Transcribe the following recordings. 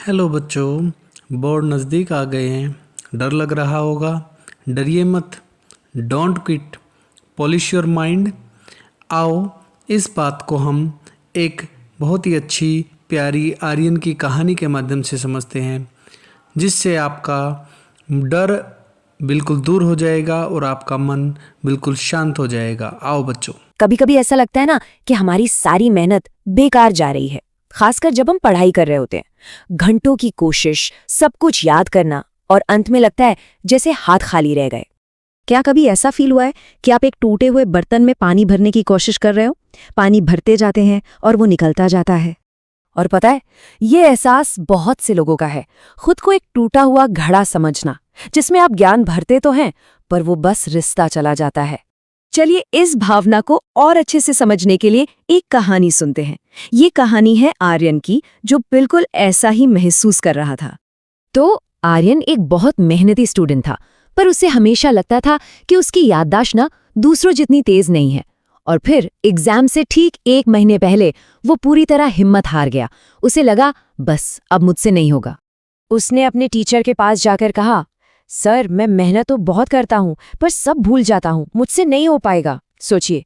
Hello बच्चों, board नज़दीक आ गए हैं। डर लग रहा होगा, डरिए मत। Don't quit, polish your mind. आओ इस बात को हम एक बहुत ही अच्छी प्यारी आर्यन की कहानी के माध्यम से समझते हैं, जिससे आपका डर बिल्कुल दूर हो जाएगा और आपका मन बिल्कुल शांत हो जाएगा। आओ बच्चों। कभी कभी ऐसा लगता है ना कि हमारी सारी मेहनत बेकार जा रही है, खासकर जब हम पढ़ाई कर रहे होते हैं। घंटों की कोशिश, सब कुछ याद करना, और अंत में लगता है जैसे हाथ खाली रह गए। क्या कभी ऐसा फील हुआ है कि आप एक टूटे हुए बर्तन में पानी भरने की कोशिश कर रहे हो? पानी भरते जाते हैं और वो निकलता जाता है। और पता है, ये एहसास बहुत से लोगों का है। खुद को एक टूटा हुआ घड़ा समझना, जिसमें आप ज्ञान भरते तो हैं, पर वो बस रिश्ता चला जाता है। चलिए इस भावना को और अच्छे से समझने के लिए एक कहानी सुनते हैं। ये कहानी है आर्यन की, जो बिल्कुल ऐसा ही महसूस कर रहा था। तो आर्यन एक बहुत मेहनती स्टूडेंट था, पर उसे हमेशा लगता था कि उसकी याददाश्त ना दूसरों जितनी तेज नहीं है। और फिर एग्जाम से ठीक 1 महीने पहले वो पूरी तरह हिम्मत हार गया। उसे लगा बस अब मुझसे नहीं होगा। उसने अपने टीचर के पास जाकर कहा, सर मैं मेहनत तो बहुत करता हूँ, पर सब भूल जाता हूँ, मुझसे नहीं हो पाएगा। सोचिए,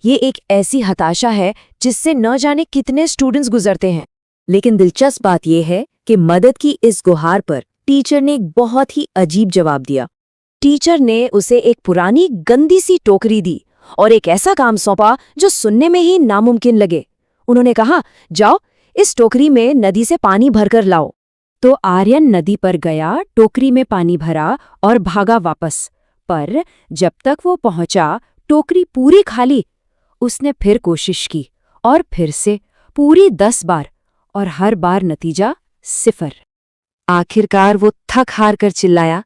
ये एक ऐसी हताशा है जिससे न जाने कितने स्टूडेंट्स गुजरते हैं। लेकिन दिलचस्प बात यह है कि मदद की इस गुहार पर टीचर ने एक बहुत ही अजीब जवाब दिया। टीचर ने उसे एक पुरानी गंदी सी टोकरी दी और एक ऐसा काम सौंपा जो सुनने में ही नामुमकिन लगे। उन्होंने कहा, जाओ इस टोकरी में नदी से पानी भरकर लाओ। तो आर्यन नदी पर गया, टोकरी में पानी भरा और भागा वापस। पर जब तक वो पहुंचा, टोकरी पूरी खाली। उसने फिर कोशिश की और फिर से पूरी 10 बार, और हर बार नतीजा 0। आखिरकार वो थक हार कर चिल्लाया,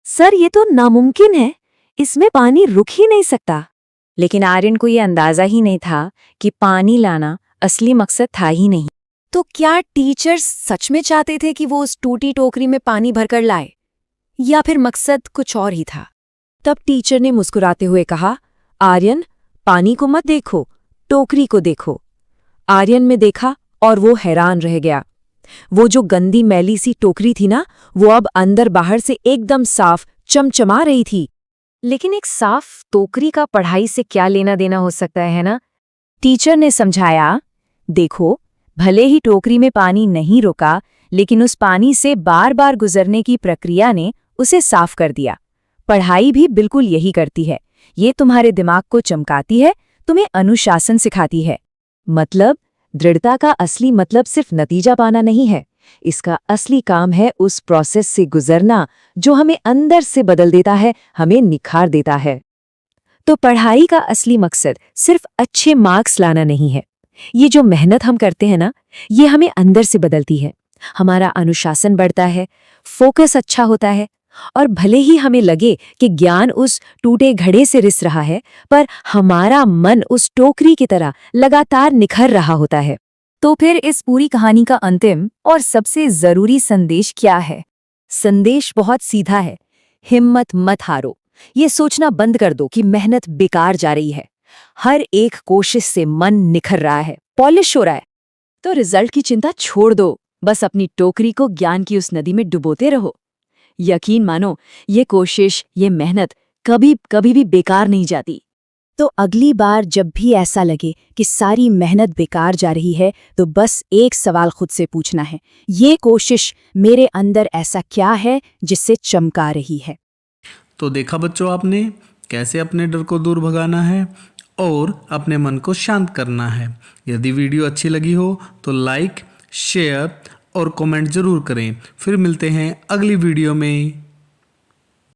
सर ये तो नामुमकिन है, इसमें पानी रुक ही नहीं सकता। लेकिन आर्यन को ये अंदाजा ही नहीं था कि पानी लाना असली मकसद था ही नहीं। तो क्या टीचर सच में चाहते थे कि वो उस टूटी टोकरी में पानी भरकर लाए, या फिर मकसद कुछ और ही था? तब टीचर ने मुस्कुराते हुए कहा, आर्यन पानी को मत देखो, टोकरी को देखो। आर्यन में देखा और वो हैरान रह गया। वो जो गंदी मैली सी टोकरी थी ना, वो अब अंदर बाहर से एकदम साफ चमचमा रही थी। लेकिन एक साफ टोकरी का पढ़ाई से क्या लेना देना हो सकता है ना? टीचर ने समझाया, देखो भले ही टोकरी में पानी नहीं रुका, लेकिन उस पानी से बार बार गुजरने की प्रक्रिया ने उसे साफ कर दिया। पढ़ाई भी बिल्कुल यही करती है। ये तुम्हारे दिमाग को चमकाती है, तुम्हें अनुशासन सिखाती है। मतलब दृढ़ता का असली मतलब सिर्फ नतीजा पाना नहीं है, इसका असली काम है उस प्रोसेस से गुजरना जो हमें अंदर से बदल देता है, हमें निखार देता है। तो पढ़ाई का असली मकसद सिर्फ अच्छे मार्क्स लाना नहीं है। ये जो मेहनत हम करते हैं ना, ये हमें अंदर से बदलती है। हमारा अनुशासन बढ़ता है, फोकस अच्छा होता है, और भले ही हमें लगे कि ज्ञान उस टूटे घड़े से रिस रहा है, पर हमारा मन उस टोकरी की तरह लगातार निखर रहा होता है। तो फिर इस पूरी कहानी का अंतिम और सबसे जरूरी संदेश क्या है? संदेश बहुत सीधा है, हिम्मत मत हारो। ये सोचना बंद कर दो कि मेहनत बेकार जा रही है। हर एक कोशिश से मन निखर रहा है, पॉलिश हो रहा है। तो रिजल्ट की चिंता छोड़ दो, बस अपनी टोकरी को ज्ञान की उस नदी में डुबोते रहो। यकीन मानो, ये कोशिश, ये मेहनत कभी कभी भी बेकार नहीं जाती। तो अगली बार जब भी ऐसा लगे कि सारी मेहनत बेकार जा रही है, तो बस एक सवाल खुद से पूछना है, ये कोशिश मेरे अंदर ऐसा क्या है जिससे चमका रही है? तो देखा बच्चों, आपने कैसे अपने डर को दूर भगाना है और अपने मन को शांत करना है। यदि वीडियो अच्छी लगी हो तो लाइक, शेयर और कमेंट ज़रूर करें। फिर मिलते हैं अगली वीडियो में।